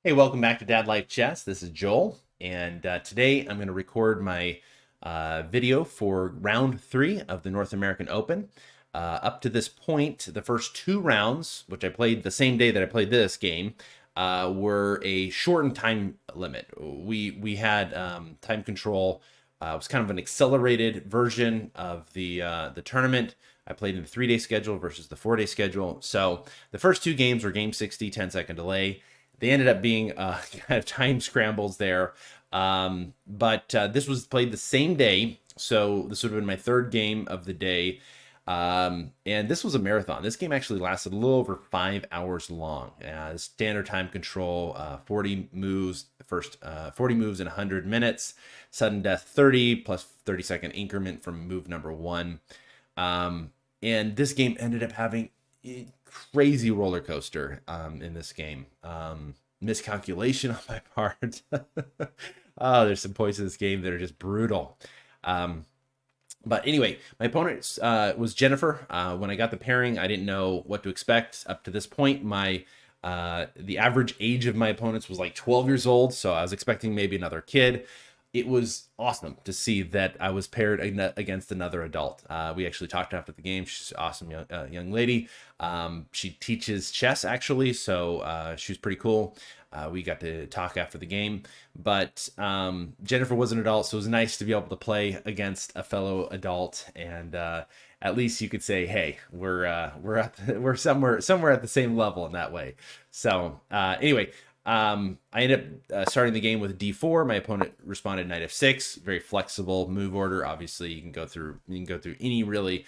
Hey, welcome back to Dad Life Chess. This is Joel, and today I'm going to record my video for round 3 of the North American Open. Up to this point, the first 2 rounds, which I played the same day that I played this game, were a shortened time limit. We had time control. It was kind of an accelerated version of the tournament. I played in the 3-day schedule versus the 4-day schedule. So the first 2 games were game 60, 10-second delay. They ended up being kind of time scrambles there. But this was played the same day. So this would have been my 3rd game of the day. And this was a marathon. This game actually lasted a little over 5 hours long. Standard time control, 40 moves, first 40 moves in 100 minutes, sudden death 30 plus 30-second increment from move number 1. And this game ended up having crazy roller coaster in this game. Miscalculation on my part. Oh, there's some points in this game that are just brutal. But anyway, my opponent was Jennifer. When I got the pairing, I didn't know what to expect. Up to this point, the average age of my opponents was like 12 years old, so I was expecting maybe another kid. It was awesome to see that I was paired against another adult. We actually talked after the game. She's an awesome young lady. She teaches chess, actually, so she was pretty cool. We got to talk after the game. But Jennifer was an adult, so it was nice to be able to play against a fellow adult. And at least you could say, hey, we're somewhere at the same level in that way. So anyway, I ended up starting the game with d4. My opponent responded knight f6. Very flexible move order. Obviously, you can go through any really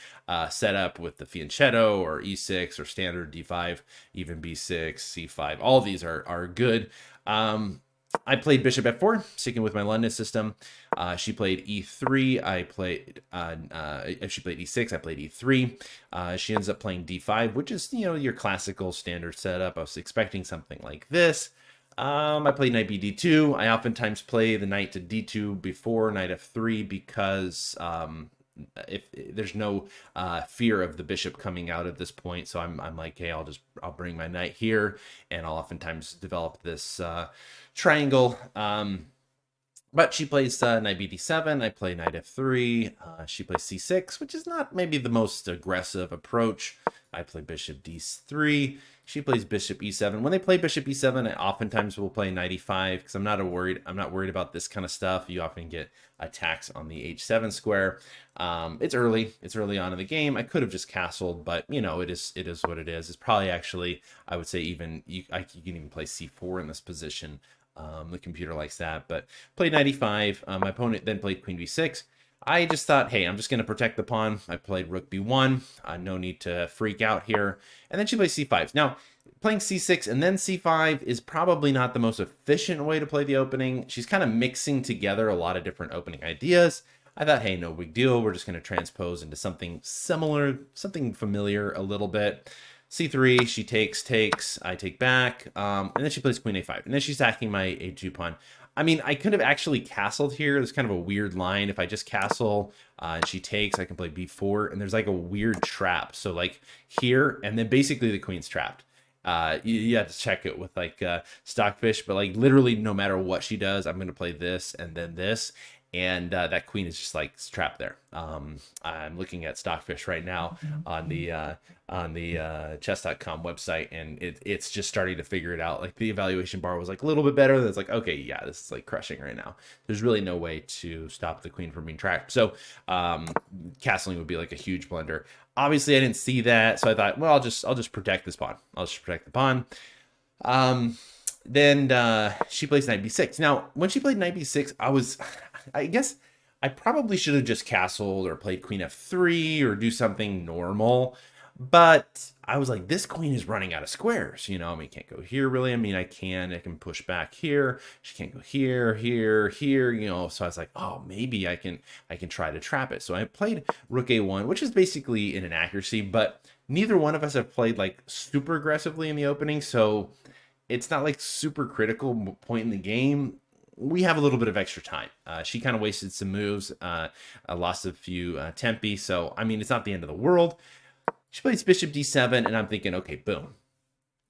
setup with the fianchetto or e6 or standard d5, even b6, c5. All of these are good. I played bishop f4, sticking with my London system. She played e3. She played e6. I played e3. She ends up playing d5, which is your classical standard setup. I was expecting something like this. I played knight bd2. I oftentimes play the knight to d2 before knight f3 because if there's no fear of the bishop coming out at this point, so I'm like, hey, I'll bring my knight here, and I'll oftentimes develop this triangle. But she plays knight bd7. I play knight f3. She plays c6, which is not maybe the most aggressive approach. I play bishop d3. She plays bishop e7. When they play bishop e7, I oftentimes will play knight e5 because I'm not worried about this kind of stuff. You often get attacks on the h7 square. It's early on in the game. I could have just castled, but it is what it is. It's probably actually, I would say, even you can even play c4 in this position. The computer likes that, but played knight e5. My opponent then played queen b6. I just thought, hey, I'm just going to protect the pawn. I played rook b1. No need to freak out here. And then she plays c5. Now, playing c6 and then c5 is probably not the most efficient way to play the opening. She's kind of mixing together a lot of different opening ideas. I thought, hey, no big deal. We're just going to transpose into something similar, something familiar a little bit. c3, she takes, I take back, and then she plays queen a5, and then she's attacking my a2 pawn. I mean, I could have actually castled here. There's kind of a weird line. If I just castle and she takes, I can play b4, and there's like a weird trap. So like here, and then basically the queen's trapped. You have to check it with like Stockfish, but like literally no matter what she does, I'm going to play this and then this. And that queen is just like trapped there. I'm looking at Stockfish right now on the chess.com website, and it's just starting to figure it out. Like the evaluation bar was like a little bit better. That's like, okay, yeah, this is like crushing right now. There's really no way to stop the queen from being trapped. So castling would be like a huge blunder. Obviously, I didn't see that, so I thought, well, I'll just protect this pawn. I'll just protect the pawn. Then she plays knight b6. Now, when she played knight b6, I guess I probably should have just castled or played queen f3 or do something normal. But I was like, this queen is running out of squares. I mean, can't go here really. I mean, I can push back here. She can't go here, here, here. So I was like, oh, maybe I can try to trap it. So I played rook a1, which is basically an inaccuracy. But neither one of us have played like super aggressively in the opening, so it's not like super critical point in the game. We have a little bit of extra time. She kind of wasted some moves, lost a few tempi. So, I mean, it's not the end of the world. She plays bishop d7, and I'm thinking, okay, boom.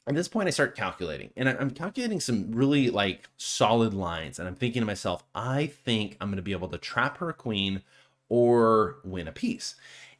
At this point, I start calculating, and I'm calculating some really like solid lines, and I'm thinking to myself, I think I'm going to be able to trap her queen or win a piece.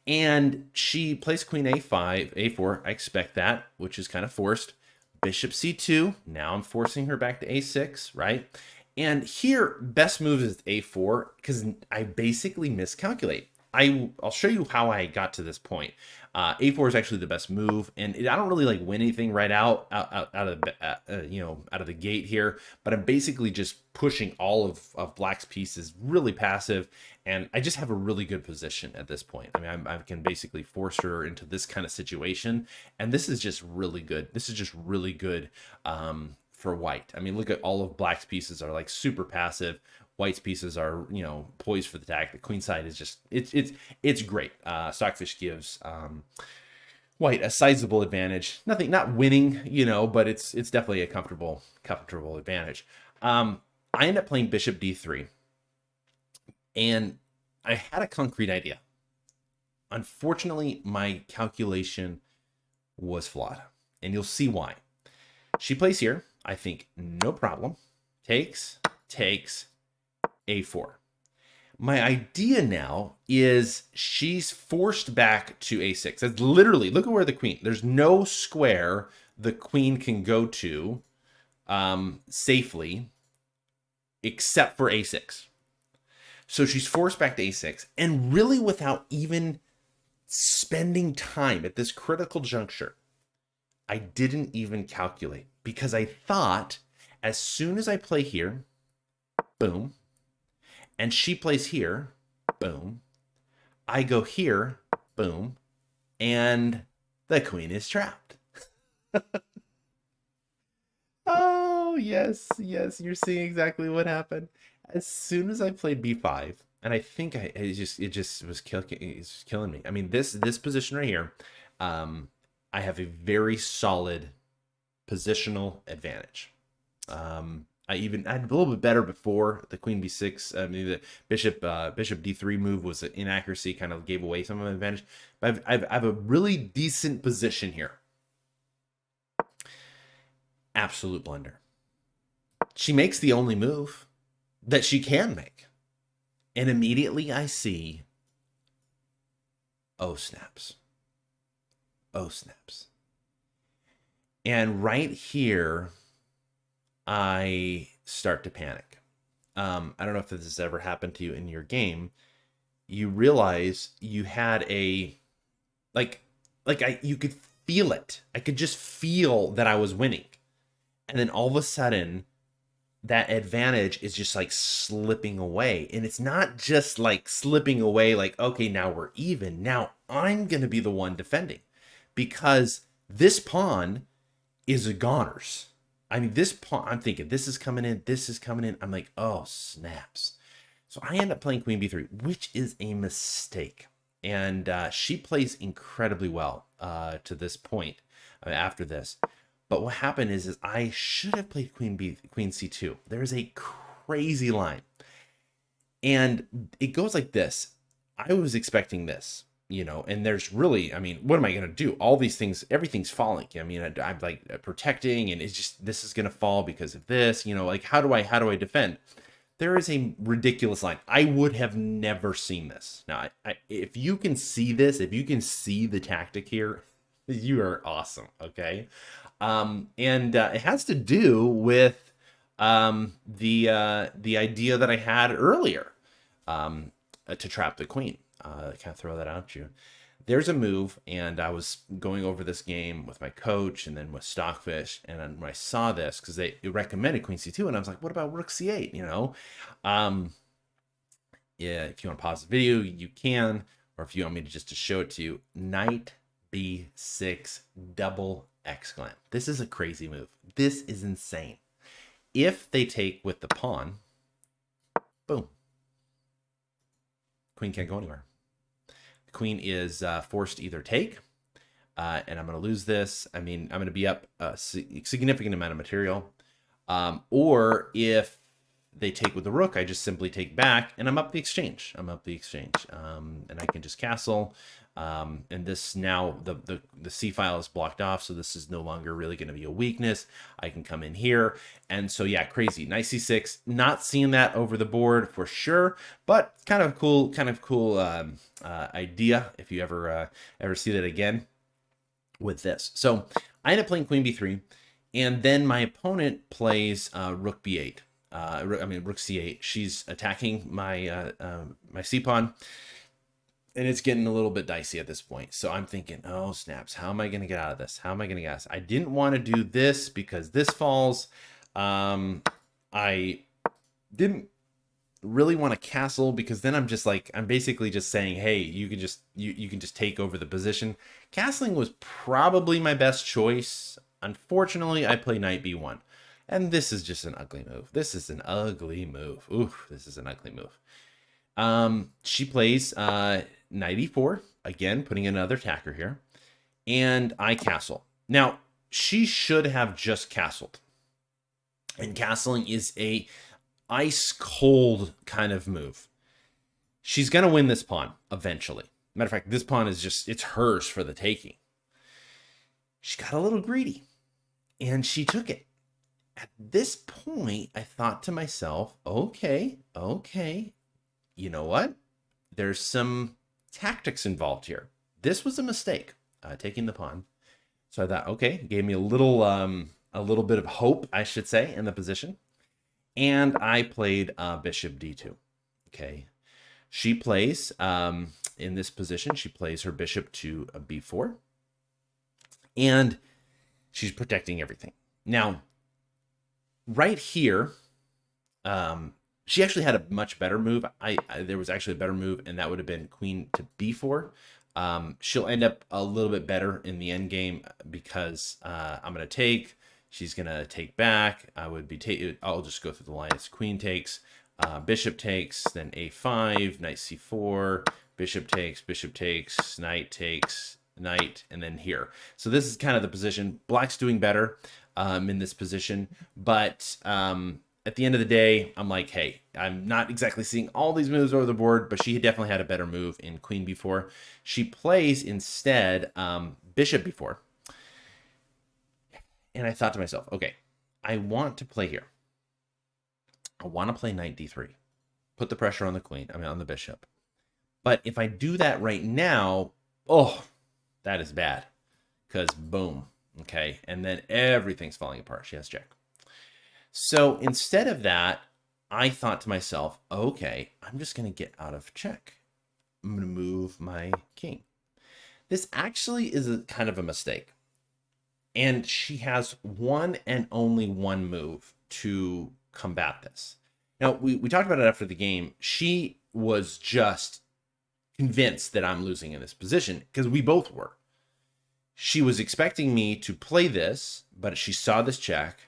And she plays queen a5, a4. I expect that, which is kind of forced. Bishop c2. Now I'm forcing her back to a6, right? And here, best move is a4 because I basically miscalculate. I'll show you how I got to this point. A4 is actually the best move, and I don't really like win anything right out of out of the gate here. But I'm basically just pushing all of Black's pieces, really passive, and I just have a really good position at this point. I mean, I can basically force her into this kind of situation, and this is just really good. This is just really good for White. I mean, look at all of Black's pieces are like super passive. White's pieces are, poised for the attack. The queen side is just, it's great. Stockfish gives White a sizable advantage. Not winning, but it's definitely a comfortable advantage. I end up playing Bishop D3, and I had a concrete idea. Unfortunately, my calculation was flawed, and you'll see why. She plays here. I think no problem. Takes a4. My idea now is she's forced back to a6. That's literally, look at where the queen, there's no square the queen can go to safely except for a6. So she's forced back to a6, and really without even spending time at this critical juncture, I didn't even calculate, because I thought as soon as I play here, boom, and she plays here, boom, I go here, boom, and the queen is trapped. Oh, yes, you're seeing exactly what happened. As soon as I played b5, and I think it just was killing me. I mean, this position right here, I have a very solid positional advantage. I had a little bit better before the queen b6. I mean, the bishop d3 move was an inaccuracy, kind of gave away some of my advantage. But I have a really decent position here. Absolute blunder. She makes the only move that she can make, and immediately I see, oh snaps, oh snaps. And right here, I start to panic. I don't know if this has ever happened to you in your game. You realize you had you could feel it. I could just feel that I was winning. And then all of a sudden, that advantage is just like slipping away. And it's not just like slipping away like, okay, now we're even. Now I'm going to be the one defending, because this pawn is a goners. I mean, this pawn, I'm thinking, this is coming in, this is coming in. I'm like, oh, snaps. So I end up playing queen b3, which is a mistake. And she plays incredibly well to this point after this. But what happened is I should have played queen c2. There's a crazy line. And it goes like this. I was expecting this, and there's really, I mean, what am I going to do? All these things, everything's falling. I mean, I'm like protecting, and it's just, this is going to fall because of this, like, how do I defend? There is a ridiculous line. I would have never seen this. Now, if you can see this, if you can see the tactic here, you are awesome. Okay. And it has to do with the idea that I had earlier to trap the queen. Kind of throw that out to you. There's a move, and I was going over this game with my coach and then with Stockfish, and then when I saw this, because they recommended queen c2, and I was like, what about rook c8? Yeah, if you want to pause the video, you can, or if you want me to just to show it to you, knight b6 double exclamation. This is a crazy move. This is insane. If they take with the pawn, boom, queen can't go anywhere. The queen is forced to either take, and I'm going to lose this. I mean, I'm going to be up a significant amount of material, or if they take with the rook, I just simply take back, and I'm up the exchange. And I can just castle. And this now, the C file is blocked off, so this is no longer really going to be a weakness. I can come in here. And so, yeah, crazy. Knight C6. Not seeing that over the board for sure, but kind of cool, idea if you ever see that again with this. So I end up playing Queen B3, and then my opponent plays Rook B8. Rook C8. She's attacking my my C pawn, and it's getting a little bit dicey at this point. So I'm thinking, oh snaps, how am I going to get out of this? How am I going to get out of this? I didn't want to do this because this falls. I didn't really want to castle because then I'm basically just saying, hey, you can just take over the position. Castling was probably my best choice. Unfortunately, I play knight b1, and this is just an ugly move. This is an ugly move. Oof, this is an ugly move. She plays knight e4, again putting another attacker here, and I castle. Now she should have just castled, and castling is a ice cold kind of move. She's gonna win this pawn eventually. Matter of fact, this pawn is it's hers for the taking. She got a little greedy, and she took it. At this point, I thought to myself, okay, you know what? There's some tactics involved here. This was a mistake, taking the pawn. So I thought, okay, gave me a little bit of hope, I should say, in the position. And I played bishop d2. Okay, she plays in this position. She plays her bishop to b4, and she's protecting everything. Now, right here, she actually had a much better move. There was actually a better move, and that would have been queen to b4. She'll end up a little bit better in the end game because I'm going to take. She's going to take back. I'll just go through the line. It's queen takes, bishop takes, then a5, knight c4, bishop takes, knight takes, knight, and then here. So this is kind of the position. Black's doing better in this position, but at the end of the day, I'm like, hey, I'm not exactly seeing all these moves over the board, but she definitely had a better move in queen b4. She plays instead bishop b4. And I thought to myself, okay, I want to play here. I want to play knight d3. Put the pressure on the queen, on the bishop. But if I do that right now, oh, that is bad. Because boom, okay, and then everything's falling apart. She has check. So instead of that, I thought to myself, okay, I'm just going to get out of check. I'm going to move my king. This actually is a kind of a mistake. And she has one and only one move to combat this. Now, we talked about it after the game. She was just convinced that I'm losing in this position because we both were. She was expecting me to play this, but she saw this check.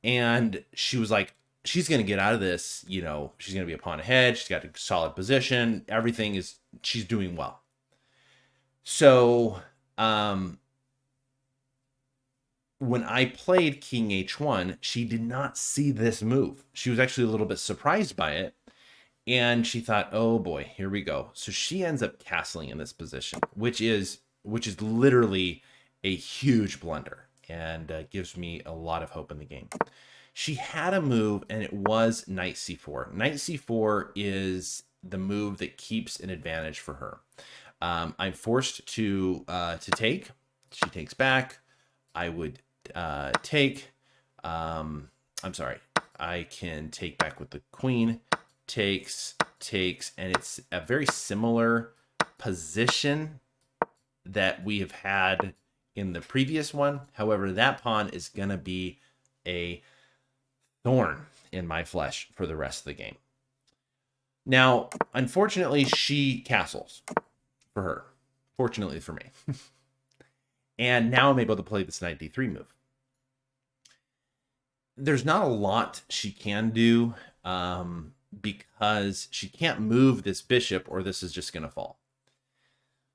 And she was like, she's going to get out of this. You know, she's going to be a pawn ahead. She's got a solid position. She's doing well. So, when I played king h1, she did not see this move. She was actually a little bit surprised by it. And she thought, oh boy, here we go. So she ends up castling in this position, which is literally a huge blunder and gives me a lot of hope in the game. She had a move, and it was knight c4. Knight c4 is the move that keeps an advantage for her. I'm forced to take. She takes back. I would take. I'm sorry. I can take back with the queen. Takes, and it's a very similar position that we have had in the previous one. However, that pawn is going to be a thorn in my flesh for the rest of the game. Now, unfortunately, she castles for her. Fortunately for me. And now I'm able to play this knight d3 move. There's not a lot she can do because she can't move this bishop or this is just going to fall.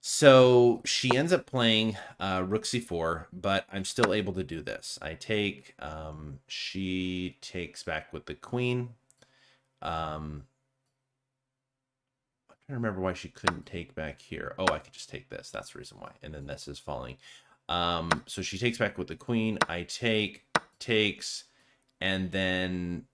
So she ends up playing rook c4, but I'm still able to do this. I take, she takes back with the queen. I'm trying I don't remember why she couldn't take back here. Oh, I could just take this. That's the reason why. And then this is falling. So she takes back with the queen. I takes, and then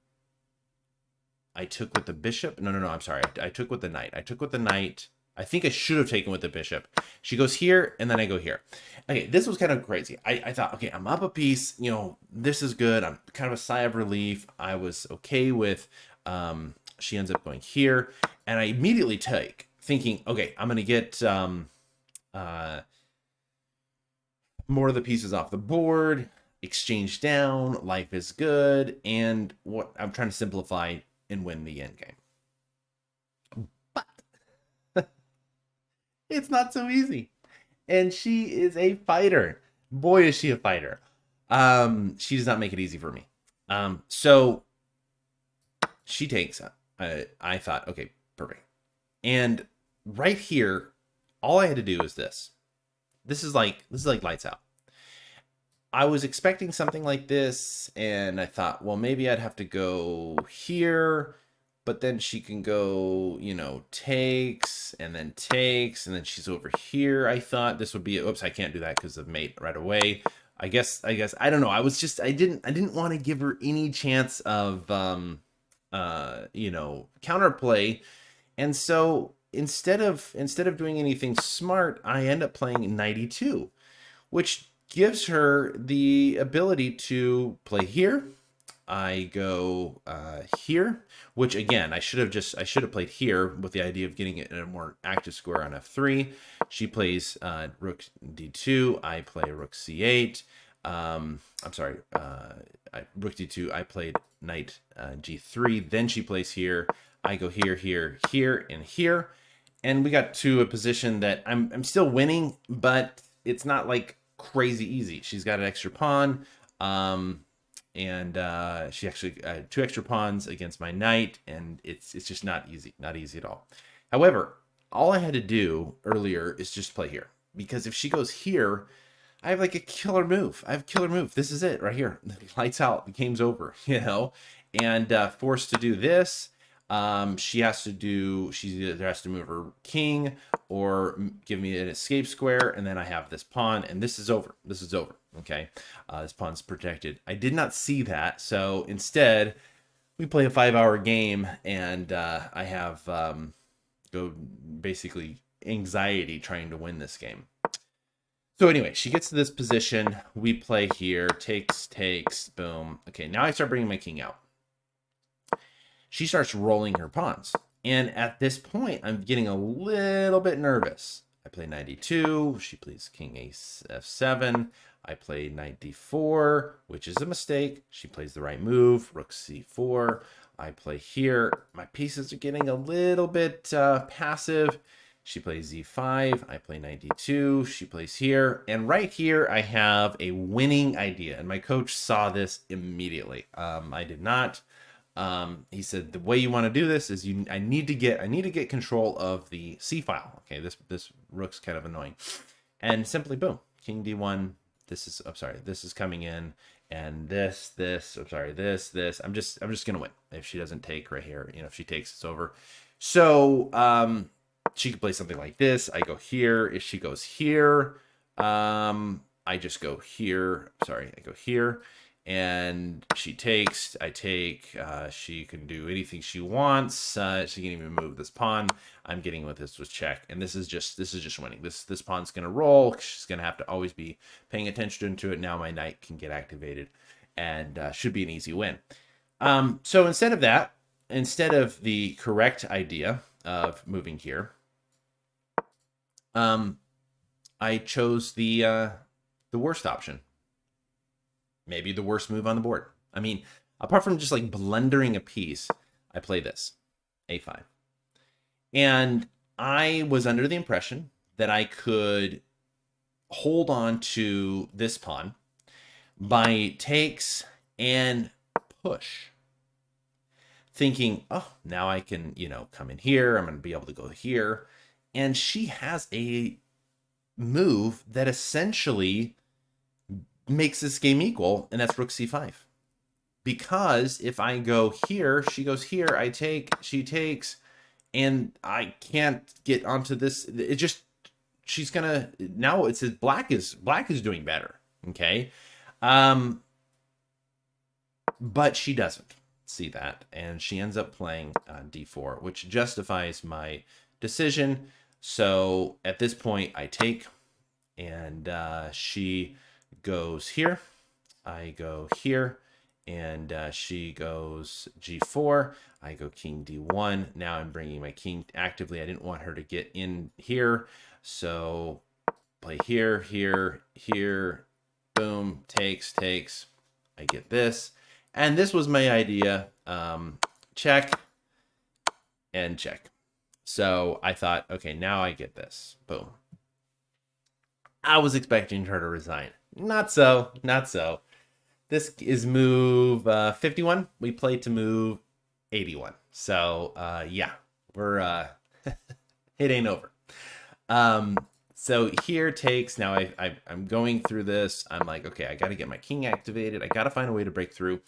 I took with the bishop. No, I'm sorry. I took with the knight. I took with the knight. I think I should have taken with the bishop. She goes here, and then I go here. Okay, this was kind of crazy. I thought, okay, I'm up a piece. You know, this is good. I'm kind of a sigh of relief. I was okay with, she ends up going here, and I immediately take, thinking, okay, I'm going to get more of the pieces off the board, exchange down, life is good, and what I'm trying to simplify and win the end game. But it's not so easy. And she is a fighter. Boy, is she a fighter. She does not make it easy for me. So she takes, I thought, okay, perfect. And right here, all I had to do is this. This is like lights out. I was expecting something like this, and I thought, well, maybe I'd have to go here, but then she can go, you know, takes, and then she's over here. I thought this would be, oops, I can't do that because of mate right away. I guess, I don't know. I didn't want to give her any chance of, you know, counterplay. And so instead of doing anything smart, I end up playing 92, which gives her the ability to play here. I go here, which again, I should have played here with the idea of getting it in a more active square on f3. She plays rook d2. I play rook c8. I'm sorry, rook d2. I played knight g3. Then she plays here. I go here, here, here, and here, and we got to a position that I'm still winning, but it's not like crazy easy. She's got an extra pawn. And she actually 2 extra pawns against my knight, and it's just not easy at all. However, all I had to do earlier is just play here, because if she goes here, I have like a killer move. This is it right here. Lights out. The game's over. You know, and forced to do this. She has to do. She either has to move her king or give me an escape square, and then I have this pawn, and this is over. Okay, this pawn's protected. I did not see that, so instead we play a 5-hour game, and I have go basically anxiety trying to win this game. So anyway, she gets to this position. We play here, takes, boom. Okay, now I start bringing my king out. She starts rolling her pawns. And at this point, I'm getting a little bit nervous. I play 92. She plays king f7. I play knight d4, which is a mistake. She plays the right move, rook c4. I play here. My pieces are getting a little bit passive. She plays z5. I play knight d2. She plays here. And right here, I have a winning idea. And my coach saw this immediately. I did not. He said, the way you want to do this is I need to get control of the C file. Okay, this rook's kind of annoying. And simply boom, king d1. This is coming in, and this. I'm just gonna win if she doesn't take right here. You know, if she takes, it's over. So she could play something like this. I go here. If she goes here, I just go here. Sorry, I go here. And she takes, I take, she can do anything she wants. She can even move this pawn. I'm getting with this with check. And this is just winning. This pawn's going to roll. She's going to have to always be paying attention to it. Now my knight can get activated, and should be an easy win. So instead of the correct idea of moving here, I chose the worst option. Maybe the worst move on the board. I mean, apart from just like blundering a piece, I play this, a5. And I was under the impression that I could hold on to this pawn by takes and push. Thinking, oh, now I can, you know, come in here. I'm going to be able to go here. And she has a move that essentially makes this game equal, and that's rook c5. Because if I go here, she goes here, I take, she takes, and I can't get onto this. It just, she's gonna, now it says black is doing better. Okay. Um, but she doesn't see that, and she ends up playing d4, which justifies my decision. So at this point, I take, and she goes here. I go here, and she goes g4. I go king d1. Now I'm bringing my king actively. I didn't want her to get in here, so play here, here, here. Boom, takes. I get this. And this was my idea. Check and check. So I thought, okay, now I get this. Boom. I was expecting her to resign. Not so. This is move 51. We play to move 81. So yeah, we're it ain't over. So here takes. Now I'm going through this. I'm like, okay, I got to get my king activated. I got to find a way to break through.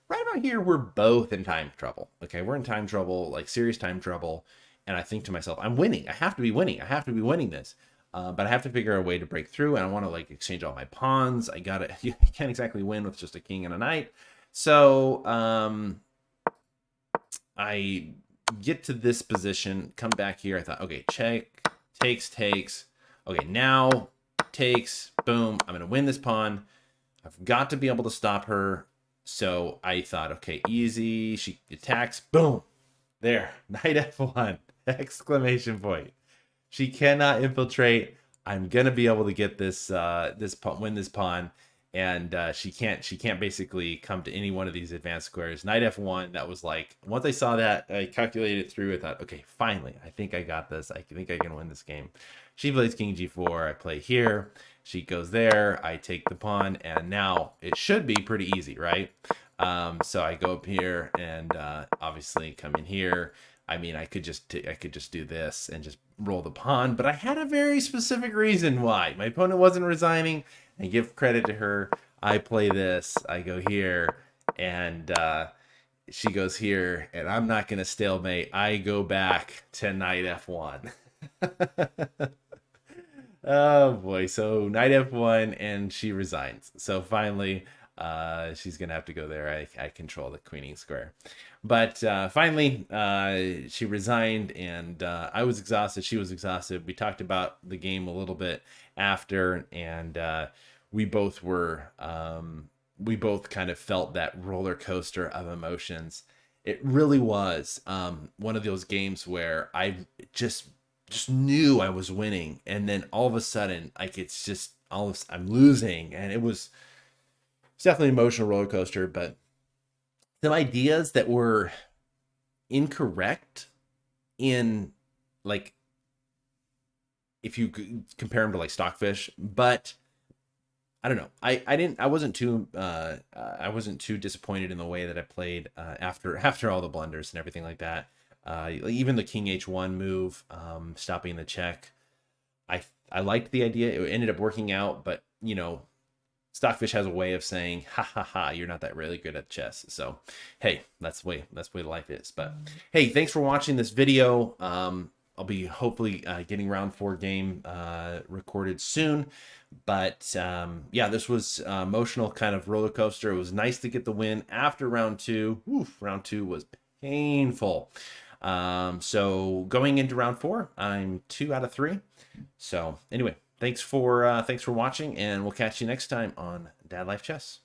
Right about here, we're both in time trouble. Okay, we're in time trouble, like serious time trouble. And I think to myself, I'm winning. I have to be winning. I have to be winning this. But I have to figure out a way to break through, and I want to like exchange all my pawns. I got to. You can't exactly win with just a king and a knight. So I get to this position, come back here. I thought, okay, check, takes. Okay, now takes. Boom. I'm gonna win this pawn. I've got to be able to stop her. So I thought, okay, easy. She attacks. Boom. There. Knight F1. Exclamation point. She cannot infiltrate. I'm gonna be able to get this win this pawn, and she can't basically come to any one of these advanced squares. Knight F1. That was like, once I saw that, I calculated it through. I thought, okay, finally, I think I got this. I think I can win this game. She plays king g4. I play here. She goes there. I take the pawn, and now it should be pretty easy, right? So I go up here, and obviously come in here. I mean, I could just do this and just roll the pawn, but I had a very specific reason why. My opponent wasn't resigning, and give credit to her. I play this. I go here, and she goes here, and I'm not going to stalemate. I go back to knight f1. Oh boy. So knight f1, and she resigns. So finally, she's gonna have to go there. I control the queening square. But finally, she resigned, and I was exhausted. She was exhausted. We talked about the game a little bit after, and we both kind of felt that roller coaster of emotions. It really was one of those games where I just knew I was winning, and then all of a sudden, like, it's just I'm losing, and it's definitely an emotional roller coaster. But some ideas that were incorrect in, like, if you compare them to like Stockfish, but I don't know. I wasn't too disappointed in the way that I played after all the blunders and everything like that. Even the king h1 move, stopping the check. I liked the idea. It ended up working out, but you know, Stockfish has a way of saying, ha ha ha, you're not that really good at chess. So hey, that's the way life is. But hey, thanks for watching this video. I'll be hopefully getting round 4 game recorded soon. But yeah, this was emotional kind of roller coaster. It was nice to get the win after round 2. Oof, round 2 was painful. So going into round 4, I'm 2 out of 3. So anyway, thanks for watching, and we'll catch you next time on Dad Life Chess.